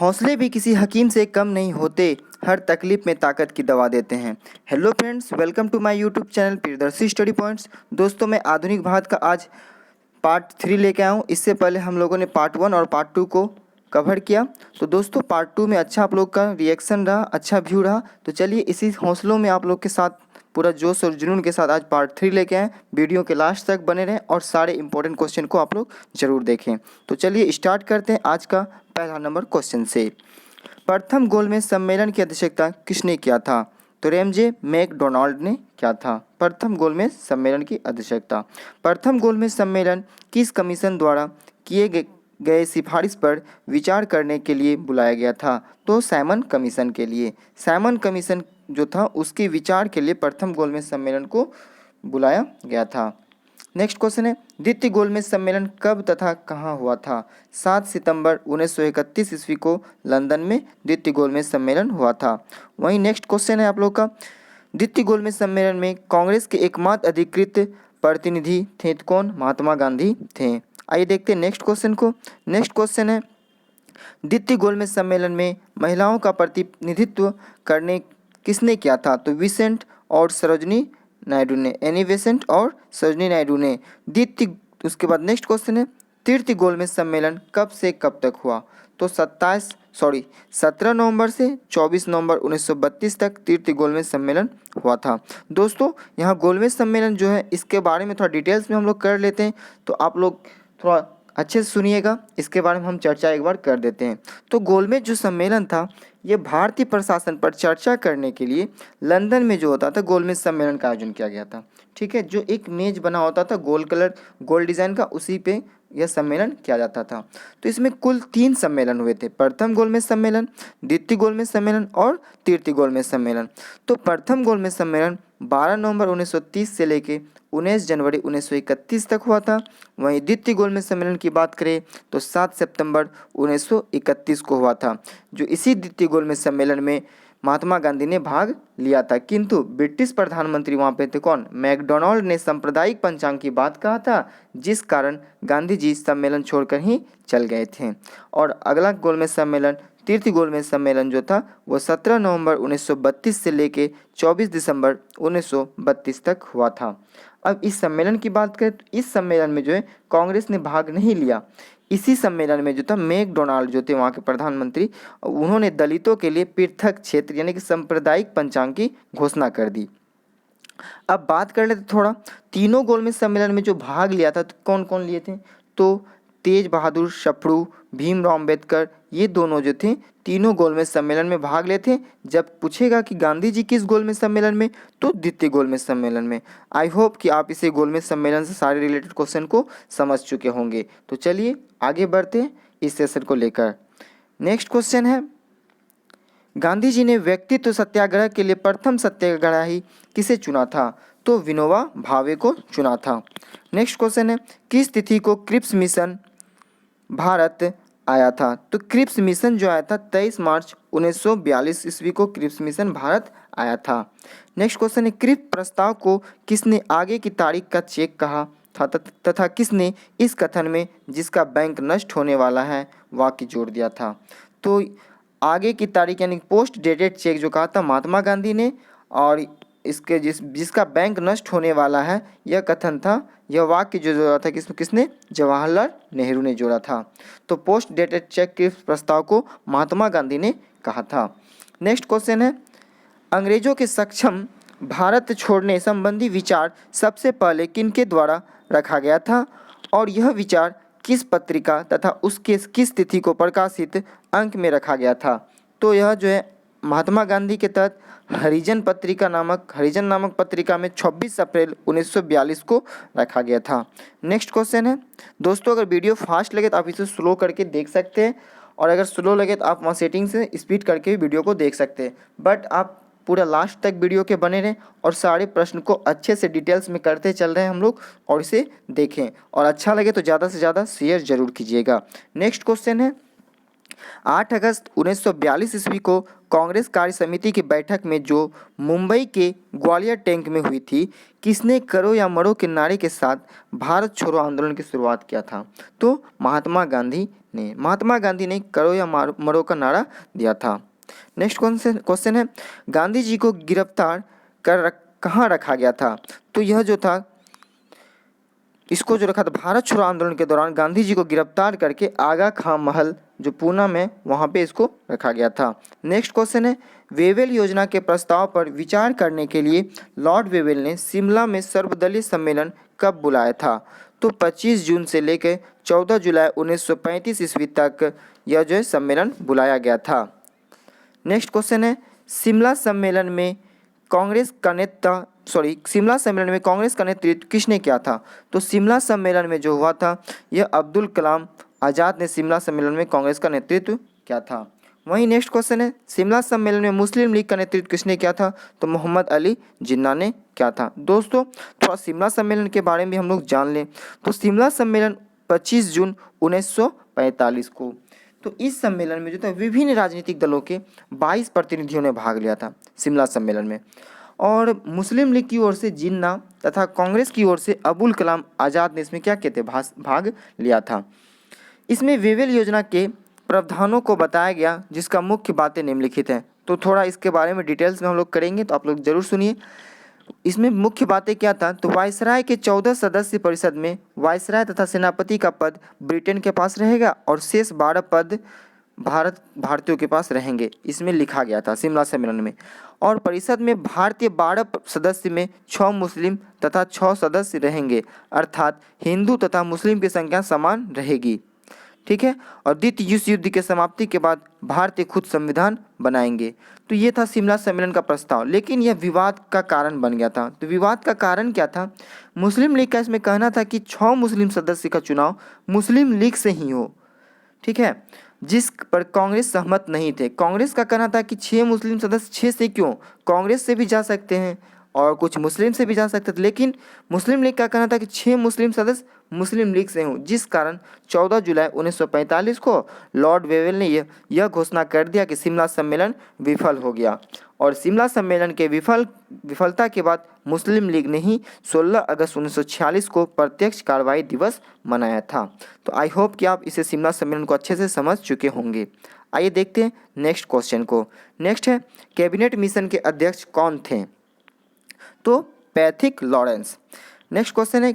हौसले भी किसी हकीम से कम नहीं होते, हर तकलीफ में ताकत की दवा देते हैं। Hello friends, welcome to my YouTube channel Priyadarshi study points. दोस्तों, मैं आधुनिक भारत का आज पार्ट 3 लेके आया हूँ। इससे पहले हम लोगों ने पार्ट 1 और पार्ट 2 को कवर किया। तो दोस्तों, पार्ट 2 में अच्छा आप लोग का रिएक्शन रहा, अच्छा व्यू रहा। तो चलिए इसी हौसलों में आप लोग के साथ पूरा जोश और जुनून के साथ आज पार्ट 3 लेके आए। वीडियो के लास्ट तक बने रहें और सारे इंपॉर्टेंट क्वेश्चन को आप लोग जरूर देखें। तो चलिए स्टार्ट करते हैं आज का पहला नंबर क्वेश्चन से। प्रथम गोलमेज सम्मेलन की अध्यक्षता किसने किया था? तो रेमजे मैकडोनाल्ड ने क्या था प्रथम गोलमेज सम्मेलन की अध्यक्षता। प्रथम गोलमेज सम्मेलन किस कमीशन द्वारा किए गए सिफारिश पर विचार करने के लिए बुलाया गया था? तो साइमन कमीशन के लिए। साइमन कमीशन जो था उसके विचार के लिए प्रथम गोलमेज सम्मेलन को बुलाया गया था। नेक्स्ट क्वेश्चन है, द्वितीय गोलमेज सम्मेलन कब तथा कहाँ हुआ था? 7 सितंबर 1931 ईस्वी को लंदन में द्वितीय गोलमेज सम्मेलन हुआ था। वहीं नेक्स्ट क्वेश्चन है आप लोग का, द्वितीय गोलमेज सम्मेलन में कांग्रेस के एकमात्र अधिकृत प्रतिनिधि थे तो कौन? महात्मा गांधी थे। आइए देखते हैं नेक्स्ट क्वेश्चन को। नेक्स्ट क्वेश्चन है, द्वितीय गोलमेज सम्मेलन में महिलाओं का प्रतिनिधित्व करने किसने किया था? तो विसेंट और सरोजनी नायडू ने। एनी बेसेंट और सरोजनी नायडू ने। द्वितीय उसके बाद नेक्स्ट क्वेश्चन है, तृतीय गोलमेज सम्मेलन कब से कब तक हुआ? तो 17 नवंबर से 24 नवंबर 1932 तक तृतीय गोलमेज सम्मेलन हुआ था। दोस्तों, यहाँ गोलमेज सम्मेलन जो है इसके बारे में थोड़ा डिटेल्स में हम लोग कर लेते हैं, तो आप लोग थोड़ा अच्छे से सुनिएगा। इसके बारे में हम चर्चा एक बार कर देते हैं। तो गोलमेज जो सम्मेलन था ये भारतीय प्रशासन पर चर्चा करने के लिए लंदन में जो होता था गोलमेज सम्मेलन का आयोजन किया गया था। ठीक है, जो एक मेज बना होता था गोल डिज़ाइन का, उसी पे यह सम्मेलन किया जाता था। तो इसमें कुल 3 सम्मेलन हुए थे, प्रथम गोलमेज सम्मेलन, द्वितीय गोलमेज सम्मेलन और तृतीय गोलमेज सम्मेलन। तो प्रथम गोलमेज सम्मेलन 12 नवंबर 1930 से लेके 19 जनवरी 1931 तक हुआ था। वहीं द्वितीय गोलमेज सम्मेलन की बात करें तो 7 सितंबर 1931 को हुआ था। जो इसी द्वितीय गोलमेज सम्मेलन में महात्मा गांधी ने भाग लिया था, किंतु ब्रिटिश प्रधानमंत्री वहाँ पे थे कौन? मैकडोनाल्ड ने सांप्रदायिक पंचांग की बात कहा था, जिस कारण गांधी जी सम्मेलन छोड़कर ही चल गए थे। और अगला गोलमेज सम्मेलन तृतीय गोलमेज सम्मेलन जो था वो 17 नवंबर 1932 से लेके 24 दिसंबर 1932 तक हुआ था। अब इस सम्मेलन की बात करें तो इस सम्मेलन में जो है कांग्रेस ने भाग नहीं लिया। इसी सम्मेलन में जो था मैकडोनाल्ड जो थे वहाँ के प्रधानमंत्री, उन्होंने दलितों के लिए पृथक क्षेत्र यानी कि सांप्रदायिक पंचांग की घोषणा कर दी। अब बात कर लेते थोड़ा तीनों गोलमेज सम्मेलन में जो भाग लिया था तो कौन कौन लिए थे? तो तेज बहादुर सप्रू, भीमराव अम्बेडकर, ये दोनों जो थे तीनों गोलमेज सम्मेलन में भाग लिए थे। जब पूछेगा कि गांधी जी किस गोलमेज सम्मेलन में, तो द्वितीय गोलमेज सम्मेलन में। आई होप कि आप इसे गोलमेज सम्मेलन से सारे रिलेटेड क्वेश्चन को समझ चुके होंगे। तो चलिए आगे बढ़ते हैं इस सेशन को लेकर। नेक्स्ट क्वेश्चन है, गांधी जी ने व्यक्तित्व सत्याग्रह के लिए प्रथम सत्याग्रही किसे चुना था? तो विनोबा भावे को चुना था। नेक्स्ट क्वेश्चन है, किस तिथि को क्रिप्स मिशन भारत आया था? तो क्रिप्स मिशन जो आया था 23 मार्च 1942 ईस्वी को क्रिप्स मिशन भारत आया था। नेक्स्ट क्वेश्चन है, क्रिप्स प्रस्ताव को किसने आगे की तारीख का चेक कहा था तथा किसने इस कथन में जिसका बैंक नष्ट होने वाला है वाक्य जोड़ दिया था? तो आगे की तारीख यानी पोस्ट डेटेड चेक जो कहा था महात्मा गांधी ने, और इसके जिसका बैंक नष्ट होने वाला है यह कथन था, यह वाक्य जो जोड़ा था किसने? जवाहरलाल नेहरू ने जोड़ा था। तो पोस्ट डेटेड चेक के प्रस्ताव को महात्मा गांधी ने कहा था। नेक्स्ट क्वेश्चन है, अंग्रेजों के सक्षम भारत छोड़ने संबंधी विचार सबसे पहले किनके द्वारा रखा गया था और यह विचार किस पत्रिका तथा उसके किस तिथि को प्रकाशित अंक में रखा गया था? तो यह जो है महात्मा गांधी के तहत हरिजन नामक पत्रिका में 26 अप्रैल 1942 को रखा गया था। नेक्स्ट क्वेश्चन है, दोस्तों अगर वीडियो फास्ट लगे तो आप इसे स्लो करके देख सकते हैं, और अगर स्लो लगे तो आप वहाँ सेटिंग से स्पीड करके भी वीडियो को देख सकते हैं। बट आप पूरा लास्ट तक वीडियो के बने रहें और सारे प्रश्न को अच्छे से डिटेल्स में करते चल रहे हैं हम लोग, और इसे देखें, और अच्छा लगे तो ज़्यादा से ज़्यादा शेयर जरूर कीजिएगा। नेक्स्ट क्वेश्चन है, 8 अगस्त 1942 ईस्वी को कांग्रेस कार्य समिति की बैठक में जो मुंबई के ग्वालियर टैंक में हुई थी, किसने करो या मरो के नारे के साथ भारत छोड़ो आंदोलन की शुरुआत किया था? तो महात्मा गांधी ने? महात्मा गांधी ने करो या मरो का नारा दिया था। नेक्स्ट क्वेश्चन है, गांधी जी को गिरफ्तार कर कहाँ रखा गया था? तो यह जो था, इसको जो रखा था भारत छोड़ो आंदोलन के दौरान गांधी जी को गिरफ्तार करके आगा खां महल जो पूना में, वहाँ पे इसको रखा गया था। नेक्स्ट क्वेश्चन है, वेवेल योजना के प्रस्ताव पर विचार करने के लिए लॉर्ड वेवेल ने शिमला में सर्वदलीय सम्मेलन कब बुलाया था? तो 25 जून से लेकर 14 जुलाई 1935 ईस्वी तक यह जो है सम्मेलन बुलाया गया था। नेक्स्ट क्वेश्चन है, शिमला सम्मेलन में कांग्रेस का नेतृत्व किसने किया था? तो शिमला सम्मेलन में जो हुआ था, यह अब्दुल कलाम आज़ाद ने शिमला सम्मेलन में कांग्रेस का नेतृत्व किया था। वहीं नेक्स्ट क्वेश्चन है, शिमला सम्मेलन में मुस्लिम लीग का नेतृत्व किसने किया था? तो मोहम्मद अली जिन्ना ने किया था। दोस्तों, थोड़ा शिमला सम्मेलन के बारे में हम लोग जान लें। तो शिमला सम्मेलन 25 जून 1945 को, तो इस सम्मेलन में जो था विभिन्न राजनीतिक दलों के 22 प्रतिनिधियों ने भाग लिया था शिमला सम्मेलन में, और मुस्लिम लीग की ओर से जिन्ना तथा कांग्रेस की ओर से अबुल कलाम आज़ाद ने इसमें क्या कहते भाग लिया था। इसमें वेवेल योजना के प्रावधानों को बताया गया, जिसका मुख्य बातें निम्नलिखित हैं। तो थोड़ा इसके बारे में डिटेल्स में हम लोग करेंगे, तो आप लोग जरूर सुनिए। इसमें मुख्य बातें क्या था? तो वायसराय के 14 सदस्य परिषद में वायसराय तथा सेनापति का पद ब्रिटेन के पास रहेगा और शेष 12 पद भारतीयों के पास रहेंगे, इसमें लिखा गया था शिमला सम्मेलन में। और परिषद में भारतीय 12 सदस्य में 6 मुस्लिम तथा 6 सदस्य रहेंगे, अर्थात हिंदू तथा मुस्लिम की संख्या समान रहेगी। ठीक है। और द्वितीय विश्व युद्ध के समाप्ति के बाद भारतीय खुद संविधान बनाएंगे। तो ये था शिमला सम्मेलन का प्रस्ताव, लेकिन यह विवाद का कारण बन गया था। तो विवाद का कारण क्या था? मुस्लिम लीग का इसमें कहना था कि 6 मुस्लिम सदस्य का चुनाव मुस्लिम लीग से ही हो। ठीक है, जिस पर कांग्रेस सहमत नहीं थे। कांग्रेस का कहना था कि 6 मुस्लिम सदस्य, 6 से क्यों, कांग्रेस से भी जा सकते हैं और कुछ मुस्लिम से भी जा सकते थे, लेकिन मुस्लिम लीग का कहना था कि 6 मुस्लिम सदस्य मुस्लिम लीग से हों, जिस कारण 14 जुलाई 1945 को लॉर्ड वेवेल ने यह घोषणा कर दिया कि शिमला सम्मेलन विफल हो गया। और शिमला सम्मेलन के विफलता के बाद मुस्लिम लीग ने ही 16 अगस्त 1946 को प्रत्यक्ष कार्रवाई दिवस मनाया था। तो आई होप कि आप इसे शिमला सम्मेलन को अच्छे से समझ चुके होंगे। आइए देखते हैं नेक्स्ट क्वेश्चन को। नेक्स्ट है, कैबिनेट मिशन के अध्यक्ष कौन थे? तो पैथिक लॉरेंस। नेक्स्ट क्वेश्चन है,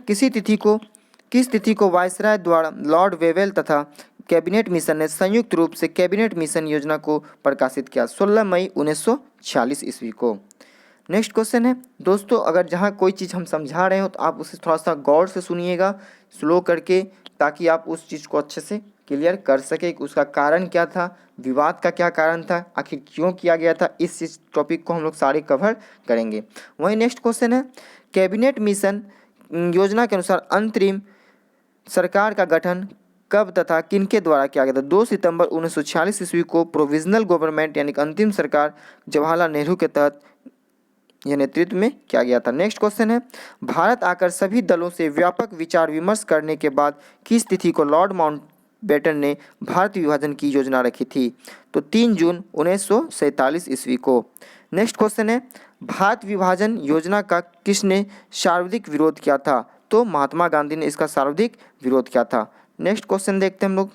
किस तिथि को वायसराय द्वारा लॉर्ड वेवेल तथा कैबिनेट मिशन ने संयुक्त रूप से कैबिनेट मिशन योजना को प्रकाशित किया? 16 मई 1946 ईस्वी को। नेक्स्ट क्वेश्चन है, दोस्तों अगर जहाँ कोई चीज़ हम समझा रहे हो तो आप उसे थोड़ा सा गौर से सुनिएगा, स्लो करके, ताकि आप उस चीज़ को अच्छे से क्लियर कर सके कि उसका कारण क्या था, विवाद का क्या कारण था, आखिर क्यों किया गया था। इस टॉपिक को हम लोग सारे कवर करेंगे। वहीं नेक्स्ट क्वेश्चन है, कैबिनेट मिशन योजना के अनुसार अंतरिम सरकार का गठन कब तथा किनके द्वारा किया गया था? 2 सितंबर 1946 ईस्वी को प्रोविजनल गवर्नमेंट यानी कि अंतिम सरकार जवाहरलाल नेहरू के तहत यह नेतृत्व में किया गया था। नेक्स्ट क्वेश्चन है, भारत आकर सभी दलों से व्यापक विचार विमर्श करने के बाद किस तिथि को लॉर्ड माउंटबेटन ने भारत विभाजन की योजना रखी थी? तो 3 जून 1947 ईस्वी को। नेक्स्ट क्वेश्चन है, भारत विभाजन योजना का किसने सर्वाधिक विरोध किया था? तो महात्मा गांधी ने इसका सर्वाधिक विरोध किया था। नेक्स्ट क्वेश्चन देखते हैं हम लोग।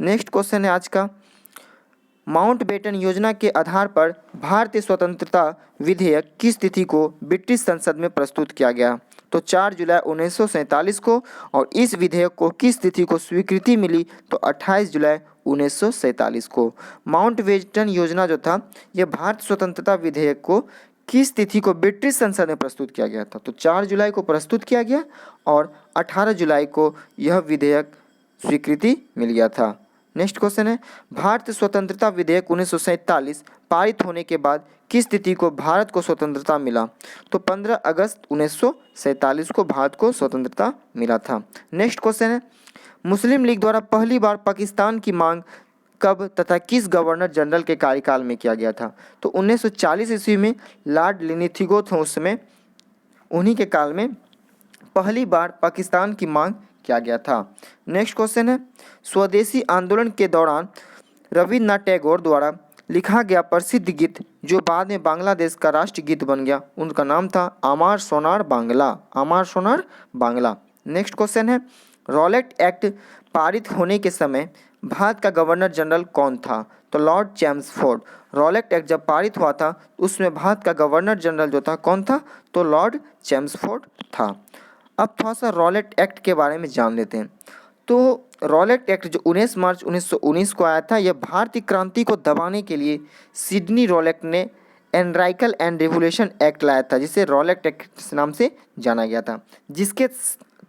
नेक्स्ट क्वेश्चन है आज का, माउंटबेटन योजना के आधार पर भारतीय स्वतंत्रता विधेयक किस तिथि को ब्रिटिश संसद में प्रस्तुत किया गया? तो 4 जुलाई 1947 को। और इस विधेयक को किस तिथि को स्वीकृति मिली? तो 28 जुलाई 1947 को। माउंटबेटन योजना जो था, यह भारतीय स्वतंत्रता विधेयक को किस तिथि को ब्रिटिश संसद में प्रस्तुत किया गया था? तो 4 जुलाई को प्रस्तुत किया गया और 18 जुलाई को यह विधेयक स्वीकृति मिल गया था। नेक्स्ट क्वेश्चन है, भारतीय स्वतंत्रता विधेयक 1947 पारित होने के बाद किस तिथि को भारत को स्वतंत्रता मिला? तो 15 अगस्त 1947 को भारत को स्वतंत्रता मिला था। नेक्स्ट क्वेश्चन है, मुस्लिम लीग द्वारा पहली बार पाकिस्तान की मांग कब तथा किस गवर्नर जनरल के कार्यकाल में किया गया था? तो 1940 ईस्वी में लॉर्ड लिनिथिगो थे उस समय, उन्हीं के काल में पहली बार पाकिस्तान की मांग किया गया था। नेक्स्ट क्वेश्चन है, स्वदेशी आंदोलन के दौरान रविन्द्रनाथ टैगोर द्वारा लिखा गया प्रसिद्ध गीत जो बाद में बांग्लादेश का राष्ट्रीय गीत बन गया, उनका नाम था आमार सोनार बांग्ला। आमार सोनार बांग्ला। नेक्स्ट क्वेश्चन है, रॉलेट एक्ट पारित होने के समय भारत का गवर्नर जनरल कौन था? तो लॉर्ड चैम्सफोर्ड। रॉलेट एक्ट जब पारित हुआ था उसमें भारत का गवर्नर जनरल जो था कौन था? तो लॉर्ड चैम्सफोर्ड था। अब थोड़ा सा रॉलेट एक्ट के बारे में जान लेते हैं। तो रॉलेट एक्ट जो 19 मार्च 1919 को आया था, यह भारतीय क्रांति को दबाने के लिए सिडनी रॉलेट ने एनराइकल एंड रेवोल्यूशन एक्ट लाया था, जिसे रॉलेट एक्ट नाम से जाना गया था, जिसके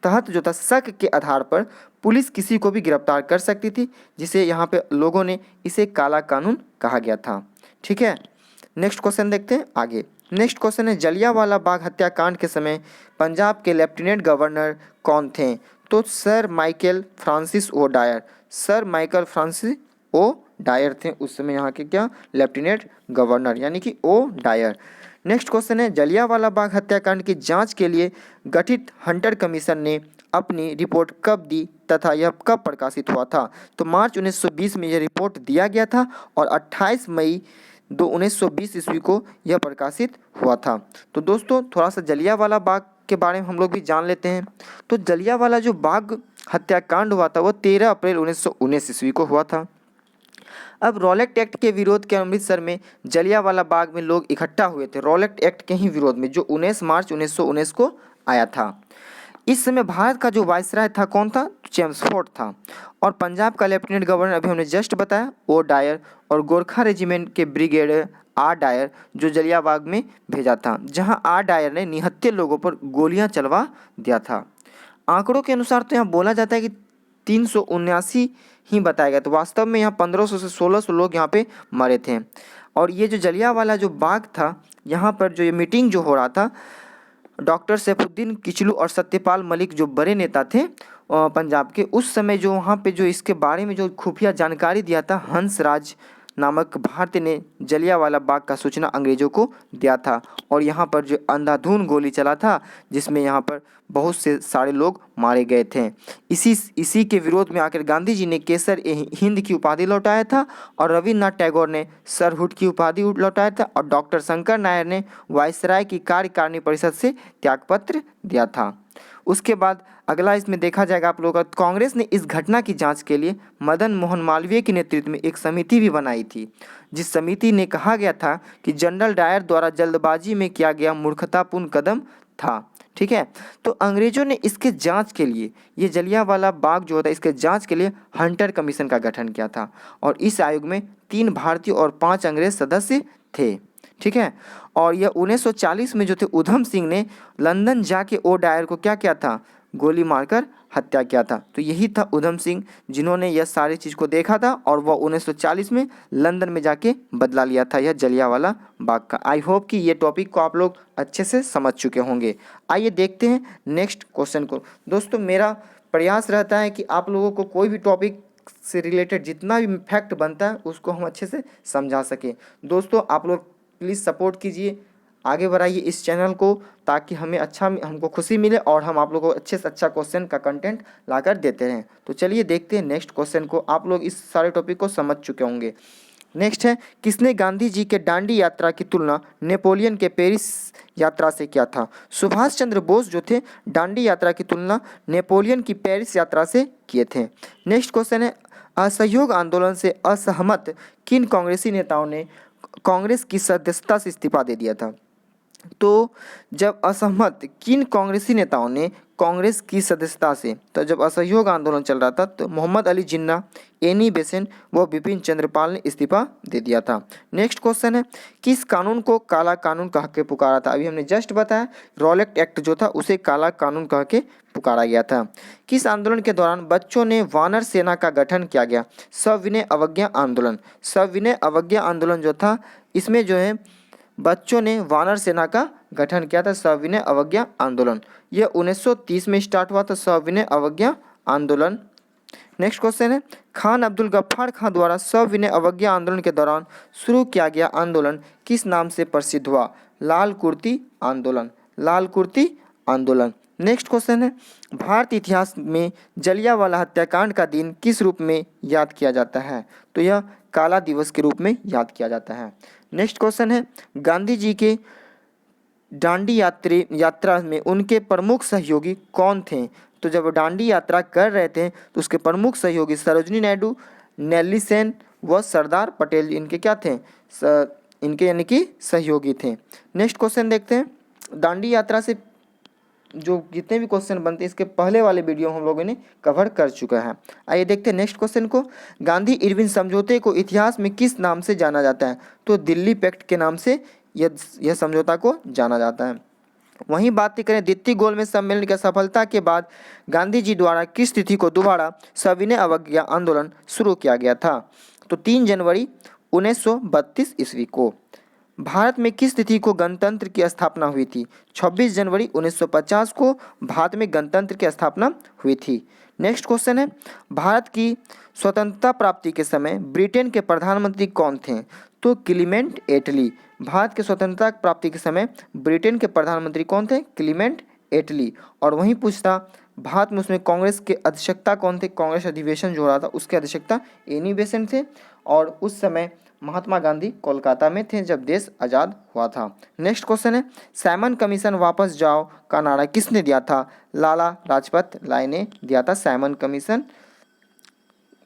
तहत जो था शक के आधार पर पुलिस किसी को भी गिरफ्तार कर सकती थी, जिसे यहाँ पे लोगों ने इसे काला कानून कहा गया था। ठीक है, नेक्स्ट क्वेश्चन देखते हैं आगे। नेक्स्ट क्वेश्चन है, जलियांवाला बाग हत्याकांड के समय पंजाब के लेफ्टिनेंट गवर्नर कौन थे? तो sir Michael Francis O Dyer. Sir Michael Francis O Dyer थे उस समय यहाँ के क्या लेफ्टिनेंट गवर्नर, यानी कि ओ डायर। नेक्स्ट क्वेश्चन है, जलियांवाला बाग हत्याकांड की जांच के लिए गठित हंटर कमीशन ने अपनी रिपोर्ट कब दी तथा यह कब प्रकाशित हुआ था? तो मार्च 1920 में यह रिपोर्ट दिया गया था और 28 मई 1920 ईस्वी को यह प्रकाशित हुआ था। तो दोस्तों थोड़ा सा जलियांवाला बाग के बारे में हम लोग भी जान लेते हैं। तो जलियांवाला जो बाग हत्याकांड हुआ था वो 13 अप्रैल 1919 ईस्वी को हुआ था। अब रॉलेट एक्ट के विरोध के अमृतसर में जलियांवाला बाग में लोग इकट्ठा हुए थे, रॉलेट एक्ट के ही विरोध में, जो 19 मार्च 1919 को आया था। इस समय भारत का जो वायसराय था कौन था? चैम्सफोर्ड था। और पंजाब का लेफ्टिनेंट गवर्नर अभी हमने जस्ट बताया ओ डायर, और गोरखा रेजिमेंट के ब्रिगेडियर आर डायर जो जलियांवाला में भेजा था, जहां आर डायर ने निहत्थे लोगों पर गोलियां चलवा दिया था। आंकड़ों के अनुसार तो यहाँ बोला जाता है कि 379 ही बताया गया, तो वास्तव में यहाँ 1500 से 1600 लोग यहाँ पे मरे थे। और ये जो जलियांवाला जो बाग था, यहाँ पर जो ये मीटिंग जो हो रहा था, डॉक्टर सैफुद्दीन किचलू और सत्यपाल मलिक जो बड़े नेता थे पंजाब के, उस समय जो वहाँ पे जो इसके बारे में जो खुफिया जानकारी दिया था, हंसराज नामक भारतीय ने जलियांवाला बाग का सूचना अंग्रेजों को दिया था। और यहाँ पर जो अंधाधुंध गोली चला था, जिसमें यहाँ पर बहुत से सारे लोग मारे गए थे। इसी के विरोध में आकर गांधी जी ने केसर ए हिंद की उपाधि लौटाया था, और रविन्द्रनाथ टैगोर ने सरहुड की उपाधि लौटाया था, और डॉक्टर शंकर नायर ने वायसराय की कार्यकारिणी परिषद से त्यागपत्र दिया था। उसके बाद अगला इसमें देखा जाएगा आप लोगों का, कांग्रेस ने इस घटना की जांच के लिए मदन मोहन मालवीय के नेतृत्व में एक समिति भी बनाई थी, जिस समिति ने कहा गया था कि जनरल डायर द्वारा जल्दबाजी में किया गया मूर्खतापूर्ण कदम था। ठीक है, तो अंग्रेजों ने इसके जांच के लिए, ये जलियांवाला बाग जो होता है, इसके जांच के लिए हंटर कमीशन का गठन किया था, और इस आयोग में 3 भारतीय और 5 अंग्रेज सदस्य थे। ठीक है, और यह 1940 में जो थे उधम सिंह ने लंदन जाके ओ डायर को क्या किया था? गोली मारकर हत्या किया था। तो यही था उधम सिंह, जिन्होंने यह सारी चीज़ को देखा था, और वह 1940 में लंदन में जाके बदला लिया था यह जलियांवाला बाग का। आई होप कि ये टॉपिक को आप लोग अच्छे से समझ चुके होंगे। आइए देखते हैं नेक्स्ट क्वेश्चन को। दोस्तों मेरा प्रयास रहता है कि आप लोगों को कोई भी टॉपिक से रिलेटेड जितना भी फैक्ट बनता है उसको हम अच्छे से समझा सकें। दोस्तों आप लोग प्लीज़ सपोर्ट कीजिए, आगे बढ़ाइए इस चैनल को, ताकि हमें हमको खुशी मिले और हम आप लोगों को अच्छे से अच्छा क्वेश्चन का कंटेंट लाकर देते रहें। तो चलिए देखते हैं नेक्स्ट क्वेश्चन को। आप लोग इस सारे टॉपिक को समझ चुके होंगे। नेक्स्ट है, किसने गांधी जी के दांडी यात्रा की तुलना नेपोलियन के पेरिस यात्रा से किया था? सुभाष चंद्र बोस जो थे दांडी यात्रा की तुलना नेपोलियन की पेरिस यात्रा से किए थे। नेक्स्ट क्वेश्चन है, असहयोग आंदोलन से असहमत किन कांग्रेसी नेताओं ने कांग्रेस की सदस्यता से इस्तीफा दे दिया था? तो जब असहमत किन कांग्रेसी नेताओं ने कांग्रेस की सदस्यता से, तो जब असहयोग आंदोलन चल रहा था तो मोहम्मद अली जिन्ना, एनी बेसेंट व बिपिन चंद्रपाल ने इस्तीफा दे दिया था। नेक्स्ट क्वेश्चन है, किस कानून को काला कानून कह के पुकारा था? अभी हमने जस्ट बताया, रॉलेट एक्ट जो था उसे काला कानून कह के पुकारा गया था। किस आंदोलन के दौरान बच्चों ने वानर सेना का गठन किया गया? सविनय अवज्ञा आंदोलन। सविनय अवज्ञा आंदोलन जो था, इसमें जो है बच्चों ने वानर सेना का गठन किया था, सविनय अवज्ञा आंदोलन। यह 1930 में स्टार्ट हुआ था सविनय अवज्ञा आंदोलन। नेक्स्ट क्वेश्चन है, खान अब्दुल गफ्फार खान द्वारा सविनय अवज्ञा आंदोलन के दौरान शुरू किया गया आंदोलन किस नाम से प्रसिद्ध हुआ? लाल कुर्ती आंदोलन। लाल कुर्ती आंदोलन। नेक्स्ट क्वेश्चन है, भारतीय इतिहास में जलियांवाला हत्याकांड का दिन किस रूप में याद किया जाता है? तो यह काला दिवस के रूप में याद किया जाता है। नेक्स्ट क्वेश्चन है, गांधी जी के दांडी यात्रा में उनके प्रमुख सहयोगी कौन थे? तो जब दांडी यात्रा कर रहे थे तो उसके प्रमुख सहयोगी सरोजिनी नायडू, नेल्ली सेन व सरदार पटेल इनके क्या थे, इनके यानी कि सहयोगी थे। नेक्स्ट क्वेश्चन देखते हैं। दांडी यात्रा से जो जितने भी क्वेश्चन बनते हैं इसके पहले वाले वीडियो हम लोगों ने कवर कर चुका है। आइए देखते हैं नेक्स्ट क्वेश्चन को। गांधी इरविन समझौते को इतिहास में किस नाम से जाना जाता है? तो दिल्ली पैक्ट के नाम से यह समझौता को जाना जाता है। वहीं बात करें द्वितीय गोलमेज सम्मेलन की सफलता के बाद गांधी जी द्वारा किस तिथि को दोबारा सविनय अवज्ञा आंदोलन शुरू किया गया था? तो 3 जनवरी 1932 ईस्वी को। भारत में किस तिथि को गणतंत्र की स्थापना हुई थी? 26 जनवरी 1950 को भारत में गणतंत्र की स्थापना हुई थी। नेक्स्ट क्वेश्चन है, भारत की स्वतंत्रता प्राप्ति के समय ब्रिटेन के प्रधानमंत्री कौन थे? तो क्लीमेंट एटली। भारत के स्वतंत्रता प्राप्ति के समय ब्रिटेन के प्रधानमंत्री कौन थे? क्लीमेंट एटली। और वहीं पूछता भारत में उसमें कांग्रेस के अध्यक्षता कौन थे? कांग्रेस अधिवेशन जो हो रहा था उसके अध्यक्षता एनी बेसेंट थे। और उस समय महात्मा गांधी कोलकाता में थे जब देश आज़ाद हुआ था। नेक्स्ट क्वेश्चन है, साइमन कमीशन वापस जाओ का नारा किसने दिया था? लाला लाजपत राय ने दिया था। साइमन कमीशन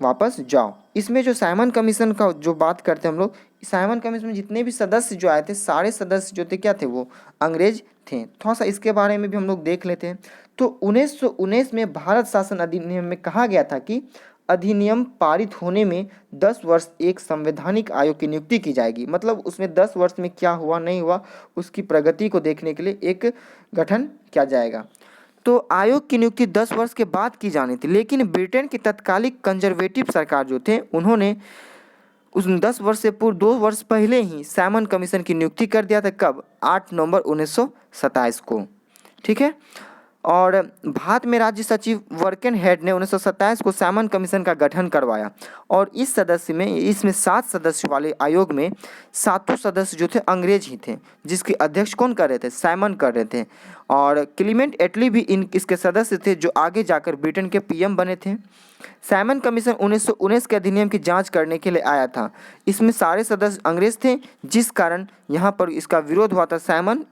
वापस जाओ। इसमें जो साइमन कमीशन का जो बात करते हैं हम लोग, साइमन कमीशन में जितने भी सदस्य जो आए थे सारे सदस्य जो थे क्या थे? वो अंग्रेज थे। थोड़ा सा इसके बारे में भी हम लोग देख लेते हैं। तो 1919 में भारत शासन अधिनियम में कहा गया था कि अधिनियम पारित होने में 10 वर्ष एक संवैधानिक आयोग की नियुक्ति की जाएगी। मतलब उसमें 10 वर्ष में क्या हुआ नहीं हुआ उसकी प्रगति को देखने के लिए एक गठन किया जाएगा। तो आयोग की नियुक्ति 10 वर्ष के बाद की जानी थी, लेकिन ब्रिटेन की तत्कालिक कंजर्वेटिव सरकार जो थे उन्होंने उस 10 वर्ष से पूर्व 2 वर्ष पहले ही साइमन कमीशन की नियुक्ति कर दिया था। कब? 8 नवंबर 1927 को। ठीक है। और भारत में राज्य सचिव वर्केन हेड ने 1927 को साइमन कमीशन का गठन करवाया। और इसमें 7 सदस्य वाले आयोग में 7 सदस्य जो थे अंग्रेज ही थे, जिसके अध्यक्ष कौन कर रहे थे? साइमन कर रहे थे। और क्लीमेंट एटली भी इसके सदस्य थे जो आगे जाकर ब्रिटेन के पीएम बने थे। साइमन कमीशन 1919 के अधिनियम की जांच करने के लिए आया था। इसमें सारे सदस्य अंग्रेज थे, जिस कारण यहाँ पर इसका विरोध हुआ था। Simon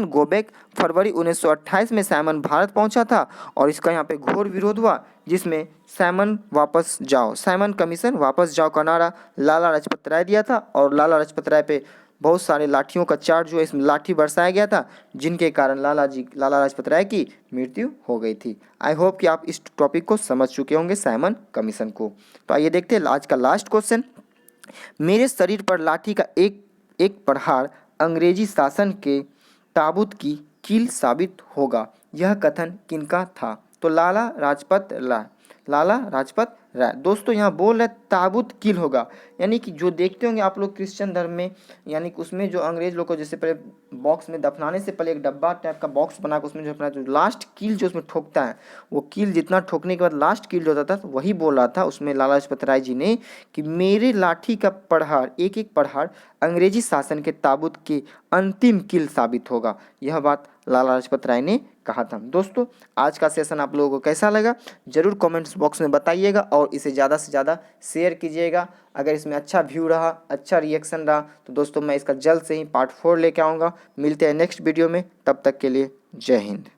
go back. फरवरी 1928 में साइमन भारत पहुंचा था और इसका यहाँ पे घोर विरोध हुआ, जिसमें साइमन कमीशन वापस जाओ का नारा लाला लाजपत राय दिया था। और लाला लाजपत राय पे बहुत सारे लाठियों का चार्ज जो है इसमें लाठी बरसाया गया था, जिनके कारण लाला लाजपत राय की मृत्यु हो गई थी। आई होप कि आप इस टॉपिक को समझ चुके होंगे साइमन कमीशन को। तो आइए देखते हैं आज का लास्ट क्वेश्चन। मेरे शरीर पर लाठी का एक प्रहार अंग्रेजी शासन के ताबूत की कील साबित होगा, यह कथन किनका था? तो लाला लाजपत राय। दोस्तों यहाँ बोल रहे ताबूत कील होगा, यानी कि जो देखते होंगे आप लोग क्रिश्चियन धर्म में, यानी कि उसमें जो अंग्रेज लोग को जैसे पहले बॉक्स में दफनाने से पहले एक डब्बा टाइप का बॉक्स बना कर उसमें जो अपना जो लास्ट कील जो उसमें ठोकता है, वो कील जितना ठोकने के बाद लास्ट कील जो होता था वही बोल रहा था उसमें लाला लाजपत राय जी ने कि मेरे लाठी का प्रहार एक प्रहार अंग्रेजी शासन के ताबूत की अंतिम कील साबित होगा। यह बात लाला लाजपत राय ने कहा था। दोस्तों आज का सेशन आप लोगों को कैसा लगा जरूर कमेंट्स बॉक्स में बताइएगा और इसे ज़्यादा से ज़्यादा शेयर कीजिएगा। अगर इसमें अच्छा व्यू रहा, अच्छा रिएक्शन रहा तो दोस्तों मैं इसका जल्द से ही पार्ट 4 लेके आऊँगा। मिलते हैं नेक्स्ट वीडियो में, तब तक के लिए जय हिंद।